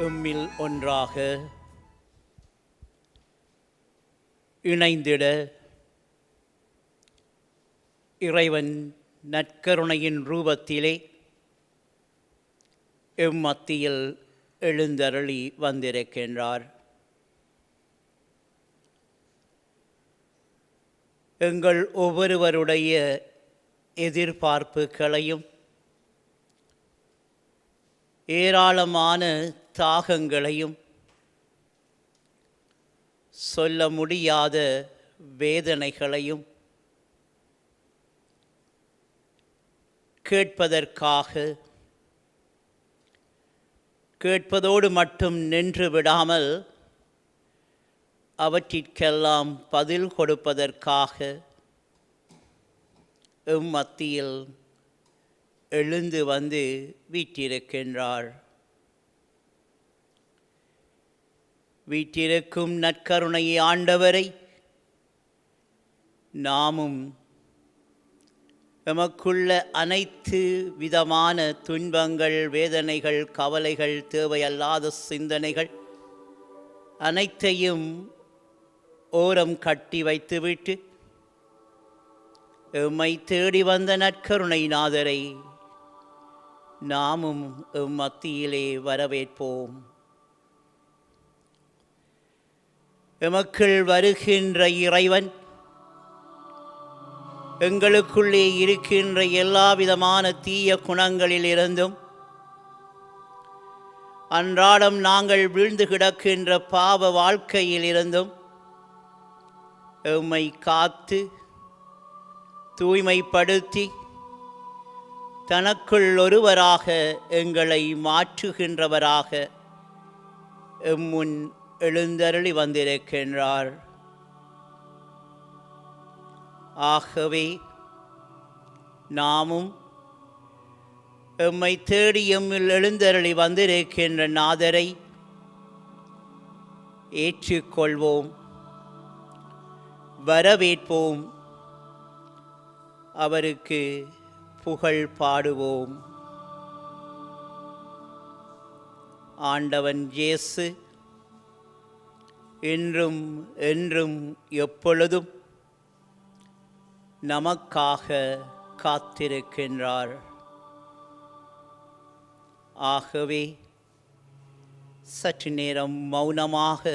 எம்மில் ஒன்றாக இணைந்திட இறைவன் நற்கருணையின் ரூபத்திலே எம்மத்தியில் எழுந்தருளி வந்திருக்கின்றார். எங்கள் ஒவ்வொருவருடைய எதிர்பார்ப்புகளையும் ஏராளமான தாகங்களையும் சொல்ல முடியாத வேதனைகளையும் கேட்பதோடு மட்டும் நின்று விடாமல் அவற்றிற்கெல்லாம் பதில் கொடுப்பதற்காக மத்தியில் எழுந்து வந்து வீற்றிருக்கின்றார். வீற்றிருக்கும் நற்கருணை ஆண்டவரை நாமும் எமக்குள்ள அனைத்து விதமான துன்பங்கள், வேதனைகள், கவலைகள், தேவையல்லாத சிந்தனைகள் அனைத்தையும் ஓரம் கட்டி வைத்துவிட்டு எம்மை தேடி வந்த நற்கருணை நாதரை நாமும் மத்தியிலே வரவேற்போம். எமக்குள் வருகின்ற இறைவன் எங்களுக்குள்ளே இருக்கின்ற எல்லா விதமான தீய குணங்களிலிருந்தும் அன்றாடம் நாங்கள் வீழ்ந்து கிடக்கின்ற பாவ வாழ்க்கையிலிருந்தும் எம்மை காத்து தூய்மைப்படுத்தி தனக்குள் ஒருவராக எங்களை மாற்றுகின்றவராக எம்முன் எழுந்தருளி வந்திருக்கின்றார். ஆகவே நாமும் எம்மை தேடி எம்மில் எழுந்தருளி வந்திருக்கின்ற நாதரை ஏற்றுக்கொள்வோம், வரவேற்போம், அவருக்கு புகழ் பாடுவோம். ஆண்டவன் இயேசு இன்றும் என்றும் எப்பொழுதும் நமக்காக காத்திருக்கின்றார். ஆகவே சற்று நேரம் மௌனமாக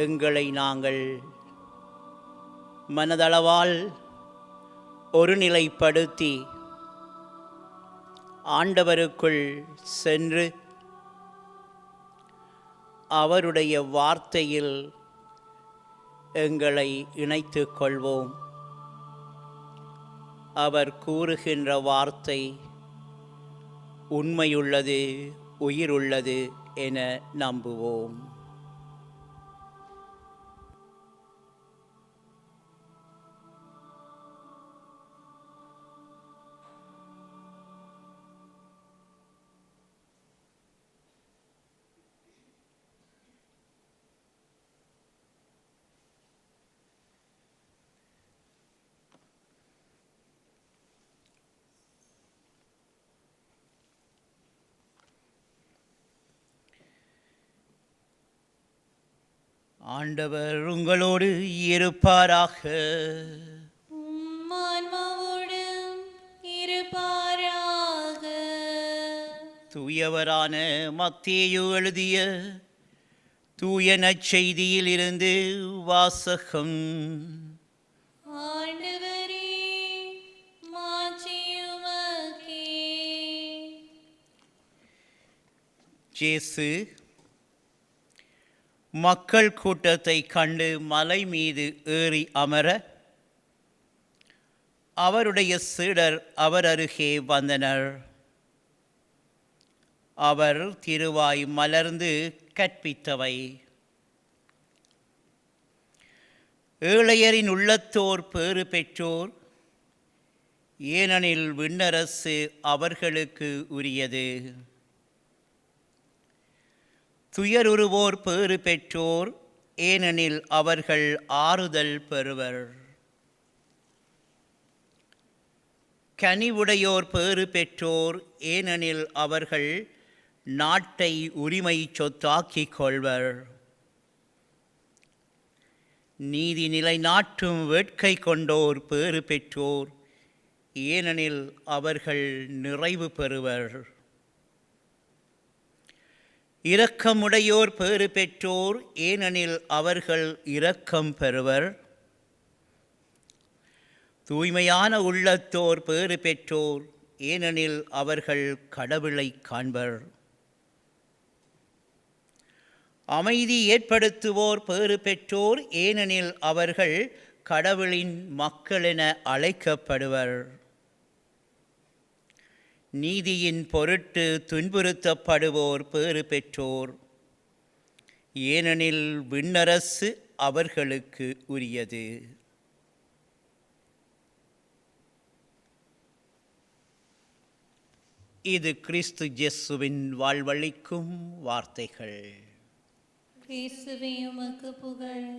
எங்களை நாங்கள் மனதளவால் ஒருநிலைப்படுத்தி ஆண்டவருக்குள் சென்று அவருடைய வார்த்தையில் எங்களை இணைத்து கொள்வோம். அவர் கூறுகின்ற வார்த்தை உண்மையுள்ளது, உயிருள்ளது என நம்புவோம். ஆண்டவர் உங்களோடு இருப்பாராக. தூயவரான மத்தேயு எழுதிய தூய நற்செய்தியில் இருந்து வாசகம். இயேசு மக்கள் கூட்டத்தை கண்டு மலை மீது ஏறி அமர அவருடைய சீடர் அவர் அருகே வந்தனர். அவர் திருவாய் மலர்ந்து கற்பித்தவை: ஏழையரின் உள்ளத்தோர் பேறு பெற்றோர், ஏனெனில் விண்ணரசு அவர்களுக்கு உரியது. துயருறுவோர் பேறு பெற்றோர், ஏனெனில் அவர்கள் ஆறுதல் பெறுவர். கனிவுடையோர் பேறு பெற்றோர், ஏனெனில் அவர்கள் நாட்டை உரிமை சொத்தாக்கிக் கொள்வர். நீதி நிலைநாட்டும் வேட்கை கொண்டோர் பேறு பெற்றோர், ஏனெனில் அவர்கள் நிறைவு பெறுவர். இரக்கமுடையோர் பேறு பெற்றோர், ஏனெனில் அவர்கள் இரக்கம் பெறுவர். தூய்மையான உள்ளத்தோர் பேறு பெற்றோர், ஏனெனில் அவர்கள் கடவுளை காண்பர். அமைதி ஏற்படுத்துவோர் பேறு பெற்றோர், ஏனெனில் அவர்கள் கடவுளின் மக்களென அழைக்கப்படுவர். நீதியின் பொருட்டு துன்புறுத்தப்படுவோர் பேறு பெற்றோர், ஏனெனில் விண்ணரசு அவர்களுக்கு உரியது. இது கிறிஸ்து இயேசுவின் வாழ்வளிக்கும் வார்த்தைகள். இயேசுவே உமக்கு புகழ்.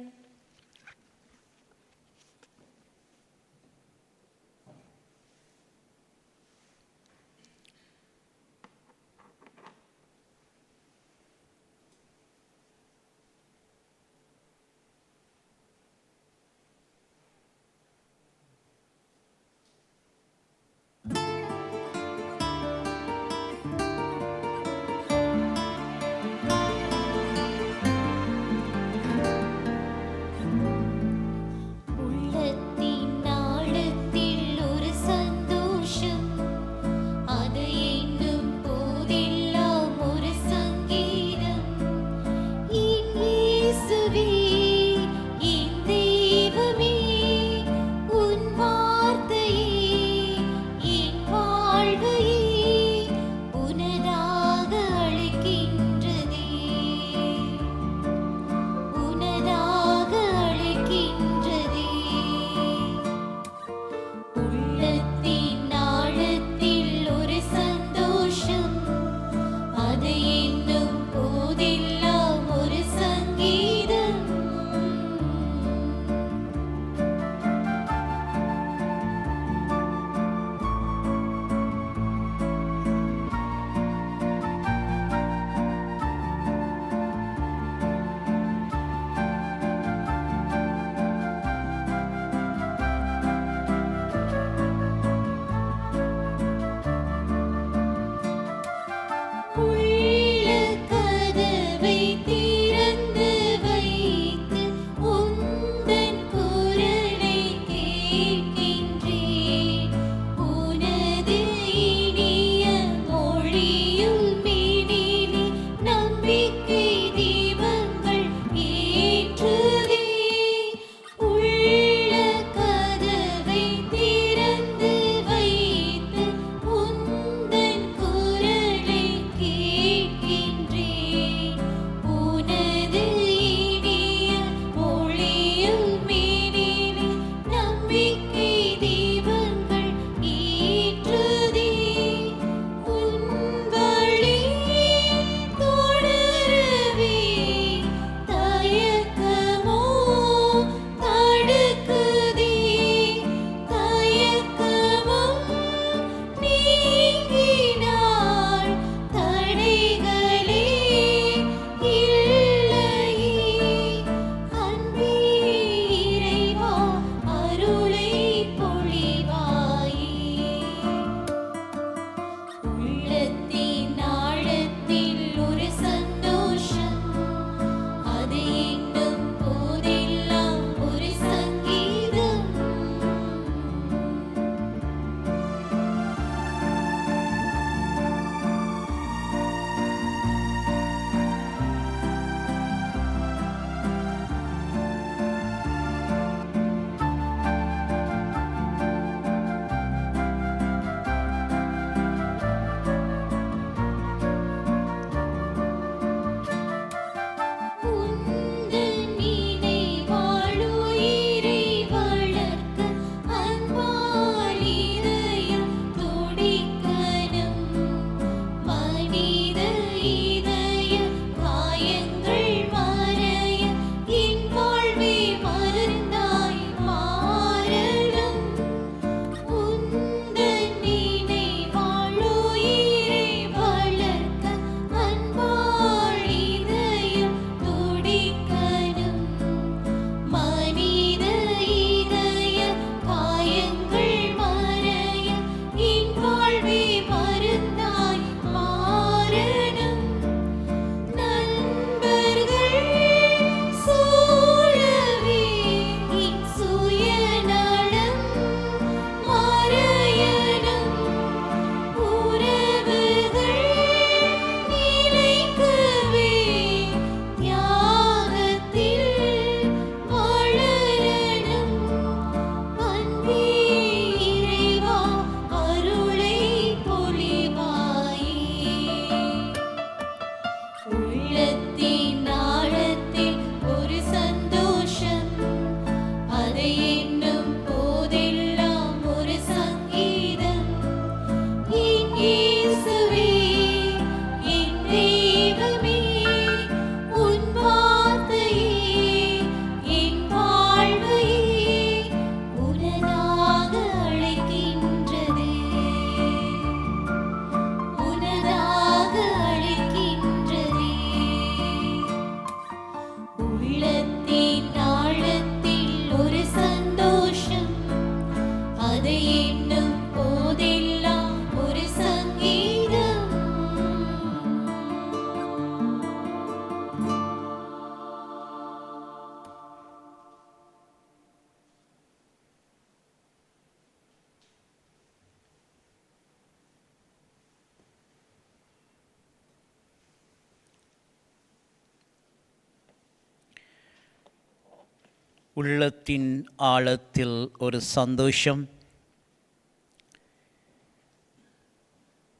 உள்ளத்தின் ஆழத்தில் ஒரு சந்தோஷம்.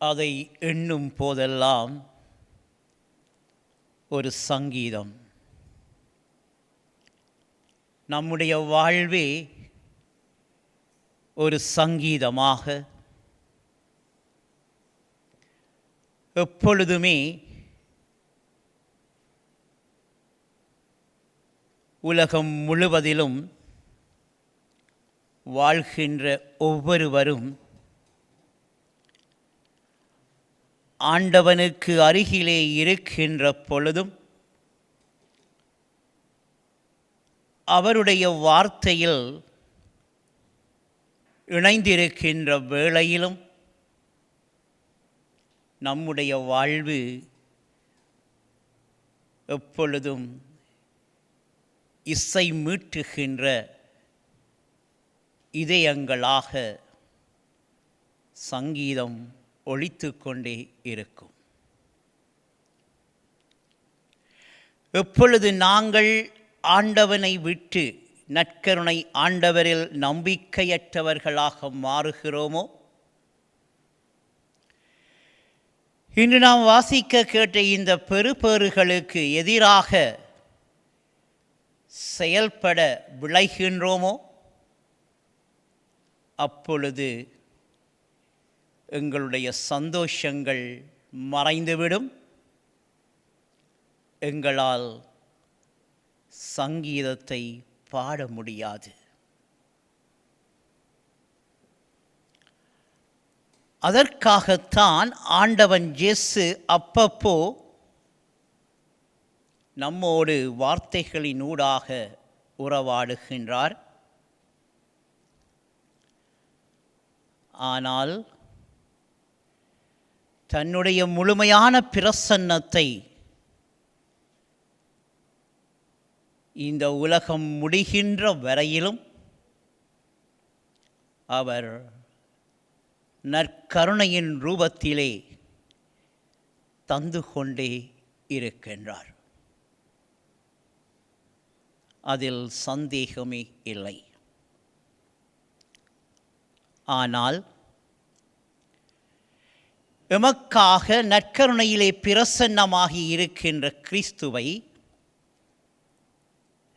அதை எண்ணும் போதெல்லாம் ஒரு சங்கீதம். நம்முடைய வாழ்வே ஒரு சங்கீதமாக எப்பொழுதுமே உலகம் முழுவதிலும் வாழ்கின்ற ஒவ்வொருவரும் ஆண்டவனுக்கு அருகிலே இருக்கின்ற பொழுதும் அவருடைய வார்த்தையில் இணைந்திருக்கின்ற வேளையிலும் நம்முடைய வாழ்வு எப்பொழுதும் இசை மீட்டுகின்ற இதயங்களாக சங்கீதம் ஒலித்து கொண்டே இருக்கும். எப்பொழுது நாங்கள் ஆண்டவனை விட்டு நற்கருணை ஆண்டவரில் நம்பிக்கையற்றவர்களாக மாறுகிறோமோ, இன்று நாம் வாசிக்க கேட்ட இந்த பெறுபேறுகளுக்கு எதிராக செயல்பட விளைகின்றோமோ, அப்பொழுது எங்களுடைய சந்தோஷங்கள் மறைந்துவிடும். எங்களால் சங்கீதத்தை பாட முடியாது. அதற்காகத்தான் ஆண்டவன் இயேசு அப்பப்போ நம்மோடு வார்த்தைகளினூடாக உறவாடுகின்றார். ஆனால் தன்னுடைய முழுமையான பிரசன்னத்தை இந்த உலகம் முடிகின்ற வரையிலும் அவர் நற்கருணையின் ரூபத்திலே தந்து கொண்டே இருக்கின்றார். அதில் சந்தேகமே இல்லை. ஆனால் எமக்காக நற்கருணையிலே பிரசன்னமாகி இருக்கின்ற கிறிஸ்துவை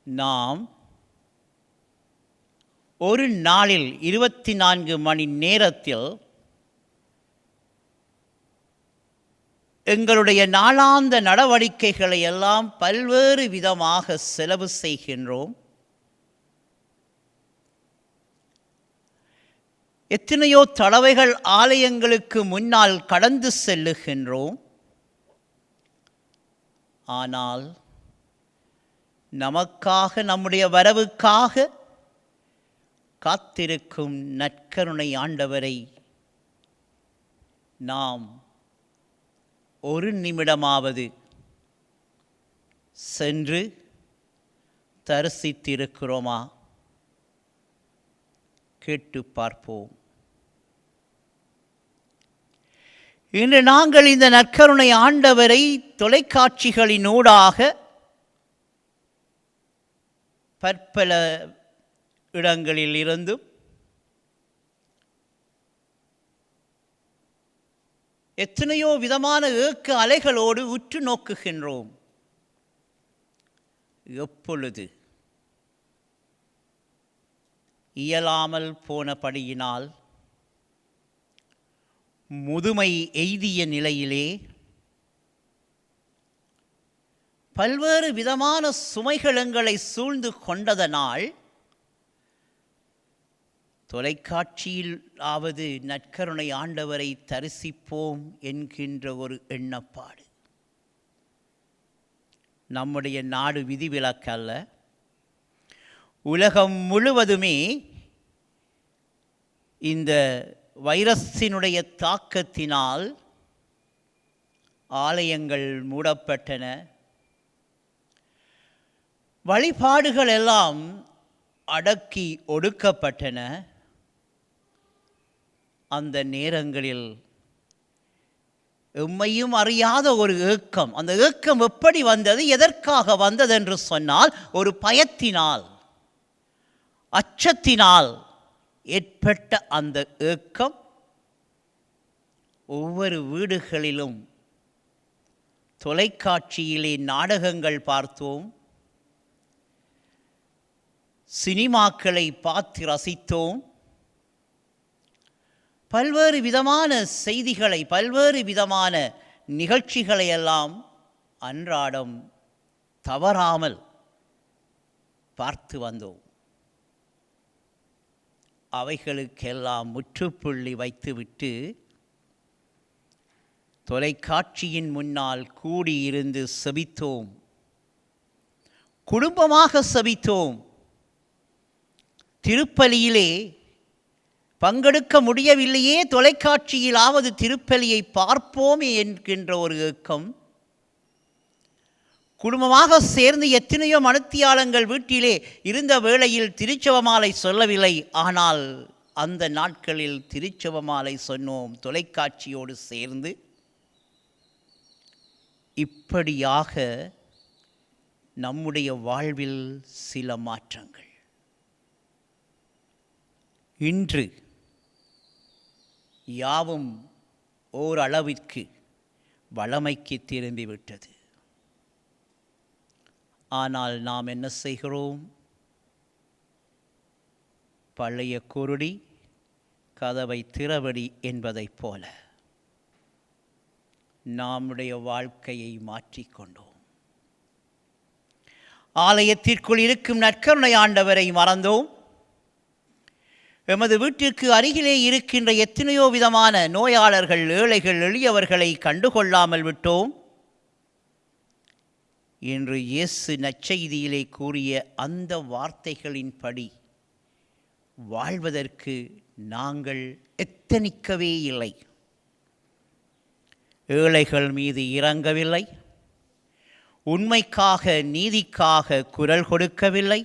நாம் ஒரு நாளில் 24 மணி நேரத்தில் எங்களுடைய நாளாந்த நடவடிக்கைகளை எல்லாம் பல்வேறு விதமாக செலவு செய்கின்றோம். எத்தனையோ தடவைகள் ஆலயங்களுக்கு முன்னால் கடந்து செல்லுகின்றோம். ஆனால் நமக்காக, நம்முடைய வரவுக்காக காத்திருக்கும் நற்கருணை ஆண்டவரை நாம் ஒரு நிமிடமாவது சென்று தரிசித்திருக்கிறோமா? கேட்டு பார்ப்போம். இன்று நாங்கள் இந்த நற்கருணை ஆண்டவரை தொலைக்காட்சிகளினூடாக பற்பல இடங்களில் இருந்தும் எத்தனையோ விதமான ஏக்க அலைகளோடு உற்று நோக்குகின்றோம். எப்பொழுது இயலாமல் போனபடியினால் முதுமை எய்திய நிலையிலே பல்வேறு விதமான சுமைகள் எங்களை சூழ்ந்து கொண்டதனால் தொலைக்காட்சியிலாவது நற்கருணை ஆண்டவரை தரிசிப்போம் என்கின்ற ஒரு எண்ணப்பாடு. நம்முடைய நாடு விதிவிலக்கல்ல. உலகம் முழுவதுமே இந்த வைரஸினுடைய தாக்கத்தினால் ஆலயங்கள் மூடப்பட்டன. வழிபாடுகள் எல்லாம் அடக்கி ஒடுக்கப்பட்டன. அந்த நேரங்களில் எம்மையும் அறியாத ஒரு ஏக்கம், அந்த ஏக்கம் எப்படி வந்தது, எதற்காக வந்தது என்று சொன்னால் ஒரு பயத்தினால். அச்சத்தினால் ஏற்பட்ட அந்த ஏக்கம் ஒவ்வொரு வீடுகளிலும் தொலைக்காட்சியிலே நாடகங்கள் பார்த்தோம், சினிமாக்களை பார்த்து ரசித்தோம், பல்வேறு விதமான செய்திகளை, பல்வேறு விதமான நிகழ்ச்சிகளை எல்லாம் அன்றாடம் தவறாமல் பார்த்து வந்தோம். அவைகளுக்கெல்லாம் முற்றுப்புள்ளி வைத்துவிட்டு தொலைக்காட்சியின் முன்னால் கூடியிருந்து செபித்தோம், குடும்பமாக செபித்தோம். திருப்பலியிலே பங்கெடுக்க முடியவில்லையே, தொலைக்காட்சியிலாவது திருப்பலியை பார்ப்போமே என்கின்ற ஒரு ஏக்கம். குடும்பமாக சேர்ந்து எத்தனையோ மணித்தியாலங்கள் வீட்டிலே இருந்த வேளையில் திருச்செவமாலை சொல்லவில்லை. ஆனால் அந்த நாட்களில் திருச்செவமாலை சொன்னோம் தொலைக்காட்சியோடு சேர்ந்து. இப்படியாக நம்முடைய வாழ்வில் சில மாற்றங்கள். இன்று யாவும் ஓரளவிற்கு வழமைக்கு திரும்பிவிட்டது. ஆனால் நாம் என்ன செய்கிறோம்? பழைய குருடி கதவை திறவடி என்பதைப் போல நம்முடைய வாழ்க்கையை மாற்றிக்கொண்டோம். ஆலயத்திற்குள் இருக்கும் நற்கருணை ஆண்டவரை மறந்தோம். எமது வீட்டிற்கு அருகிலே இருக்கின்ற எத்தனையோ விதமான நோயாளர்கள், ஏழைகள், எளியவர்களை கண்டுகொள்ளாமல் விட்டோம். இன்று இயேசு நற்செய்தியிலே கூறிய அந்த வார்த்தைகளின்படி வாழ்வதற்கு நாங்கள் எத்தனிக்கவே இல்லை. ஏழைகள் மீது இரங்கவில்லை, உண்மைக்காக நீதிக்காக குரல் கொடுக்கவில்லை,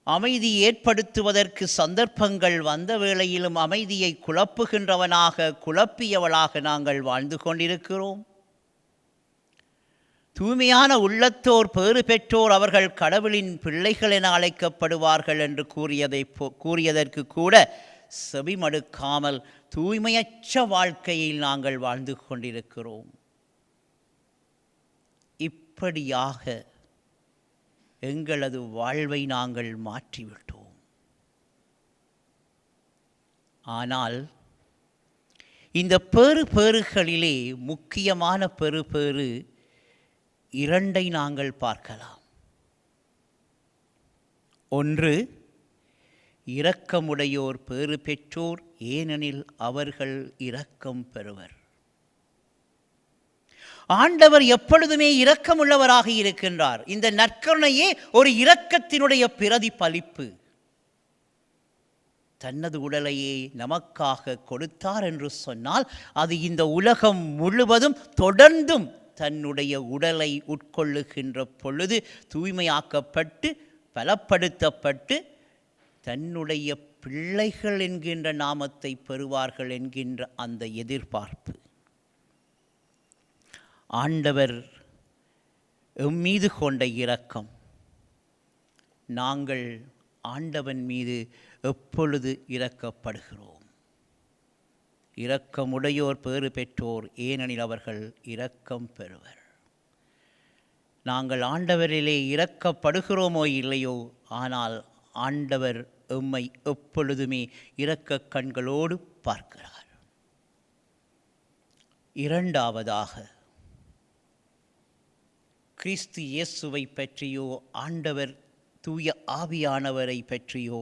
அமைதி ஏற்படுத்துவதற்கு சந்தர்ப்பங்கள் வந்த வேளையிலும் அமைதியை குழப்புகின்றவனாக, குழப்பியவளாக நாங்கள் வாழ்ந்து கொண்டிருக்கிறோம். தூய்மையான உள்ளத்தோர் பேறு பெற்றோர், அவர்கள் கடவுளின் பிள்ளைகள் என அழைக்கப்படுவார்கள் என்று கூறியதற்கு கூட செவிமடுக்காமல் தூய்மையற்ற வாழ்க்கையில் நாங்கள் வாழ்ந்து கொண்டிருக்கிறோம். இப்படியாக எங்களது வாழ்வை நாங்கள் மாற்றிவிட்டோம். ஆனால் இந்த பேறுகளிலே முக்கியமான பெறு இரண்டை நாங்கள் பார்க்கலாம். ஒன்று, இரக்கமுடையோர் பேறு பெற்றோர், ஏனெனில் அவர்கள் இரக்கம் பெறுவர். ஆண்டவர் எப்பொழுதுமே இரக்கமுள்ளவராக இருக்கின்றார். இந்த நற்கருணையே ஒரு இரக்கத்தினுடைய பிரதிபலிப்பு. தனது உடலையே நமக்காக கொடுத்தார் என்று சொன்னால் அது இந்த உலகம் முழுவதும் தொடர்ந்தும் தன்னுடைய உடலை உட்கொள்ளுகின்ற பொழுது தூய்மையாக்கப்பட்டு பலப்படுத்தப்பட்டு தன்னுடைய பிள்ளைகள் என்கின்ற நாமத்தை பெறுவார்கள் என்கின்ற அந்த எதிர்பார்ப்பு. ஆண்டவர் எம்மீது கொண்ட இரக்கம், நாங்கள் ஆண்டவன் மீது எப்பொழுது இரக்கப்படுகிறோம்? இரக்கமுடையோர் பேறு பெற்றோர், ஏனெனில் அவர்கள் இரக்கம் பெறுவர். நாங்கள் ஆண்டவரிலே இரக்கப்படுகிறோமோ இல்லையோ, ஆனால் ஆண்டவர் எம்மை எப்பொழுதுமே இரக்க கண்களோடு பார்க்கிறார். இரண்டாவதாக, கிறிஸ்து இயேசுவை பற்றியோ ஆண்டவர் தூய ஆவியானவரை பற்றியோ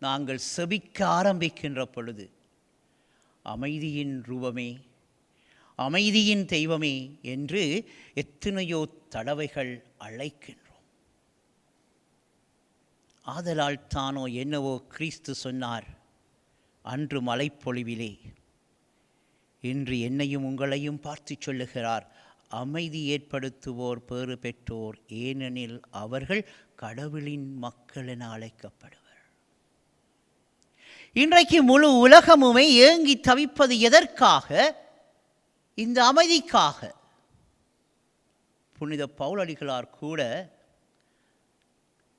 நாங்கள் செபிக்க ஆரம்பிக்கின்ற பொழுது அமைதியின் ரூபமே, அமைதியின் தெய்வமே என்று எத்தனையோ தடவைகள் அழைக்கின்றோம். ஆதலால் தானோ என்னவோ கிறிஸ்து சொன்னார், அன்று மலைப்பொழிவிலே, இன்று என்னையும் உங்களையும் பார்த்து சொல்லுகிறார், அமைதி ஏற்படுத்துவோர் பேறு பெற்றோர், ஏனெனில் அவர்கள் கடவுளின் மக்கள் என அழைக்கப்படுவர். இன்றைக்கு முழு உலகமுமே ஏங்கி தவிப்பது எதற்காக? இந்த அமைதிக்காக. புனித பவுலடிகளார் கூட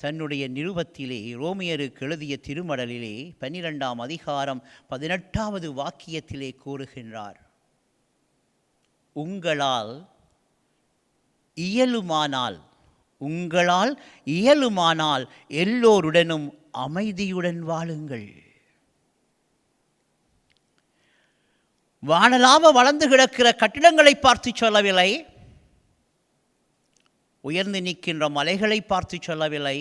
தன்னுடைய நிருபத்திலே ரோமியருக்கு எழுதிய திருமடலிலே 12ஆம் அதிகாரம் 18வது வாக்கியத்திலே கூறுகின்றார், உங்களால் இயலுமானால் எல்லோருடனும் அமைதியுடன் வாழுங்கள். வானலாவ வளர்ந்து கிடக்கிற கட்டிடங்களை பார்த்து சொல்லவில்லை, உயர்ந்து நிற்கின்ற மலைகளை பார்த்து சொல்லவில்லை,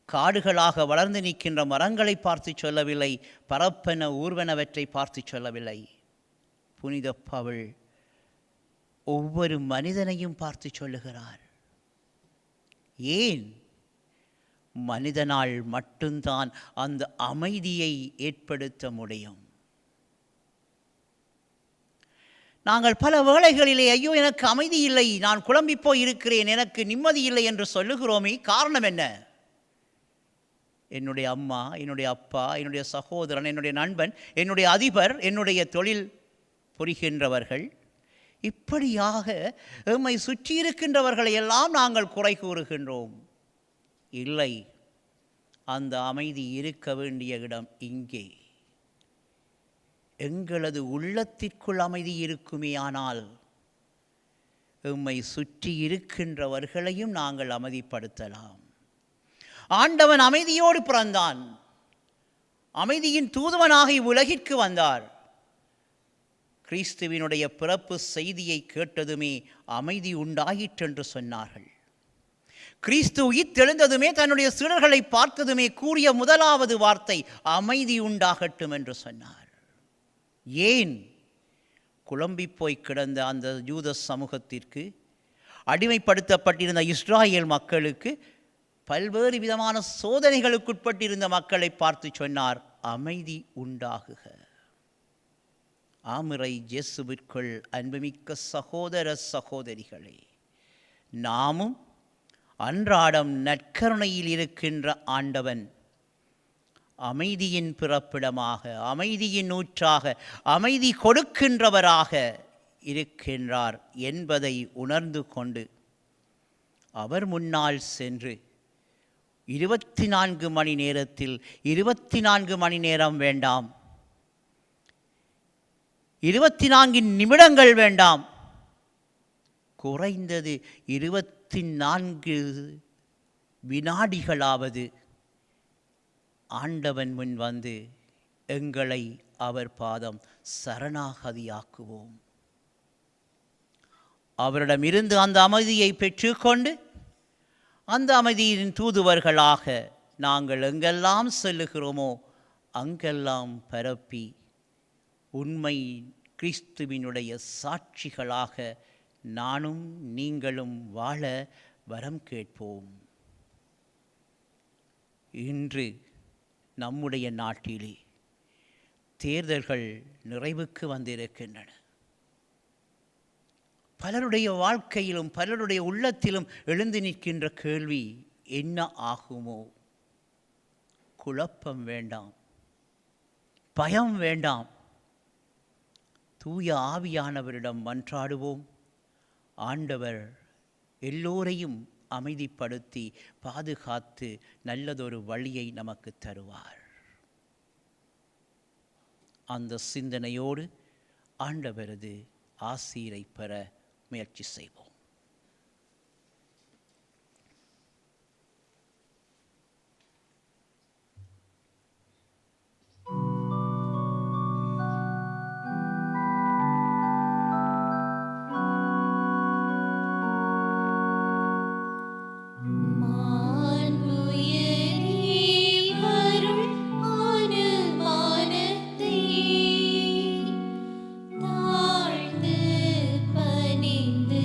காடுகளாக வளர்ந்து நிற்கின்ற மரங்களை பார்த்து சொல்லவில்லை, பரப்பென ஊர்வனவற்றை பார்த்து சொல்லவில்லை. புனித பவுல் ஒவ்வொரு மனிதனையும் பார்த்து சொல்லுகிறார். ஏன்? மனிதனால் மட்டும்தான் அந்த அமைதியை ஏற்படுத்த முடியும். நாங்கள் பல வேளைகளிலே ஐயோ எனக்கு அமைதி இல்லை, நான் குழம்பி போய் இருக்கிறேன், எனக்கு நிம்மதி இல்லை என்று சொல்லுகிறோமே. காரணம் என்ன? என்னுடைய அம்மா, என்னுடைய அப்பா, என்னுடைய சகோதரன், என்னுடைய நண்பன், என்னுடைய அதிபர், என்னுடைய தொழில் புரிகின்றவர்கள், இப்படியாக எம்மை சுற்றி இருக்கின்றவர்களை எல்லாம் நாங்கள் குறை கூறுகின்றோம். இல்லை, அந்த அமைதி இருக்க வேண்டிய இடம் இங்கே. எங்களது உள்ளத்திற்குள் அமைதி இருக்குமே, ஆனால் எம்மை சுற்றி இருக்கின்றவர்களையும் நாங்கள் அமைதிப்படுத்தலாம். ஆண்டவன் அமைதியோடு பிறந்தான், அமைதியின் தூதுவனாக இவ்வுலகிற்கு வந்தார். கிறிஸ்துவினுடைய பிறப்பு செய்தியை கேட்டதுமே அமைதி உண்டாயிற்றென்று சொன்னார்கள். கிறிஸ்து உயிர்த்தெழுந்ததுமே தன்னுடைய சீடர்களை பார்த்ததுமே கூறிய முதலாவது வார்த்தை அமைதி உண்டாகட்டும் என்று சொன்னார். ஏன்? குழம்பி போய் கிடந்த அந்த யூத சமூகத்திற்கு, அடிமைப்படுத்தப்பட்டிருந்த இஸ்ராயேல் மக்களுக்கு, பல்வேறு விதமான சோதனைகளுக்குட்பட்டிருந்த மக்களை பார்த்து சொன்னார், அமைதி உண்டாகுக. ஆமிரை இயேசுவிற்குள் அன்புமிக்க சகோதர சகோதரிகளே, நாமும் அன்றாடம் நற்கருணையில் இருக்கின்ற ஆண்டவன் அமைதியின் பிறப்பிடமாக, அமைதியின் ஊற்றாக, அமைதி கொடுக்கின்றவராக இருக்கின்றார் என்பதை உணர்ந்து கொண்டு அவர் முன்னால் சென்று 24 மணி நேரத்தில் 24 மணி நேரம் வேண்டாம், 24 நிமிடங்கள் வேண்டாம், குறைந்தது 24 வினாடிகளாவது ஆண்டவன் முன் வந்து எங்களை அவர் பாதம் சரணாகதியாக்குவோம். அவரிடமிருந்து அந்த அமைதியை பெற்றுக்கொண்டு அந்த அமைதியின் தூதுவர்களாக நாங்கள் எங்கெல்லாம் செல்லுகிறோமோ அங்கெல்லாம் பரப்பி உண்மை கிறிஸ்துவினுடைய சாட்சிகளாக நானும் நீங்களும் வாழ வரம் கேட்போம். இன்று நம்முடைய நாட்டிலே தேர்தல்கள் நிறைவுக்கு வந்திருக்கின்றன. பலருடைய வாழ்க்கையிலும் பலருடைய உள்ளத்திலும் எழுந்து நிற்கின்ற கேள்வி என்ன ஆகுமோ? குழப்பம் வேண்டாம், பயம் வேண்டாம். தூய ஆவியானவரிடம் மன்றாடுவோம். ஆண்டவர் எல்லோரையும் அமைதிப்படுத்தி பாதுகாத்து நல்லதொரு வழியை நமக்கு தருவார். அந்த சிந்தனையோடு ஆண்டவரது ஆசீரை பெற முயற்சி செய்வோம். தாழ்ந்து பணிந்து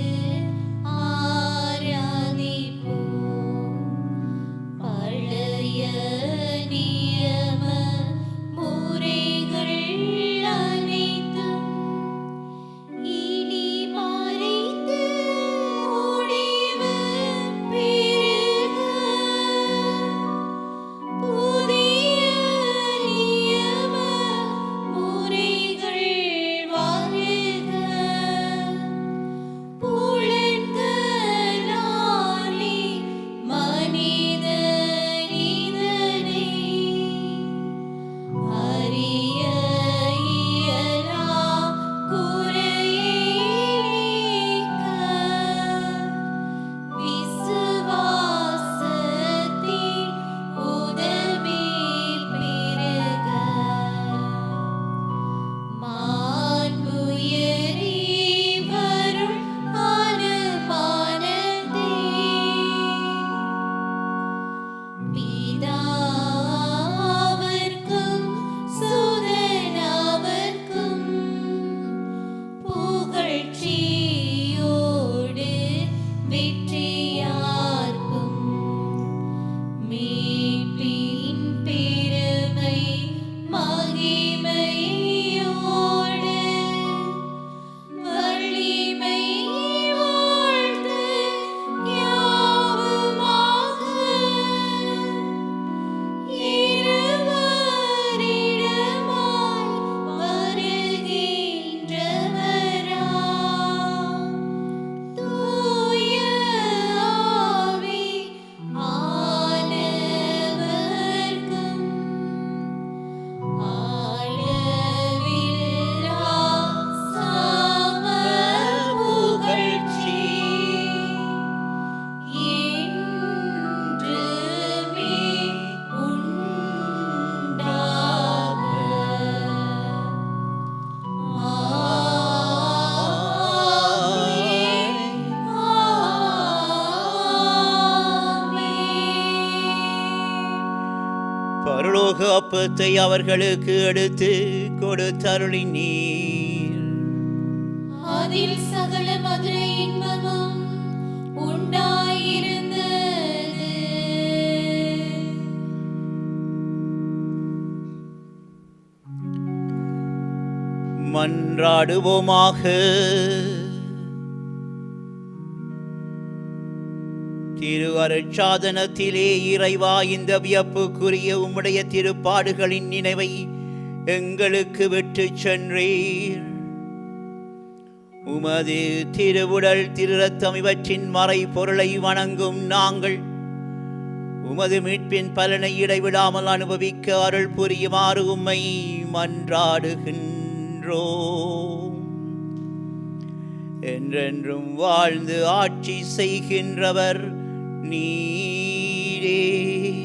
பரலோக அப்பத்தை அவர்களுக்கு எடுத்து கொடுத்தருளினீர். அதில் சகல மதுர இன்பமும் உண்டாயிருந்தது. மன்றாடுவோமாக. திரு அருட்சாதனத்திலே இறைவா, இந்த வியப்புக்குரிய உம்முடைய திருப்பாடுகளின் நினைவை எங்களுக்கு விட்டு சென்றீர். உமது திருவுடல் திருரத்தம் இவற்றின் மறை பொருளை வணங்கும் நாங்கள் உமது மீட்பின் பலனை இடைவிடாமல் அனுபவிக்க அருள் புரியுமாறு உம்மை மன்றாடுகின்றோம். என்றென்றும் வாழ்ந்து ஆட்சி செய்கின்றவர் நீரே.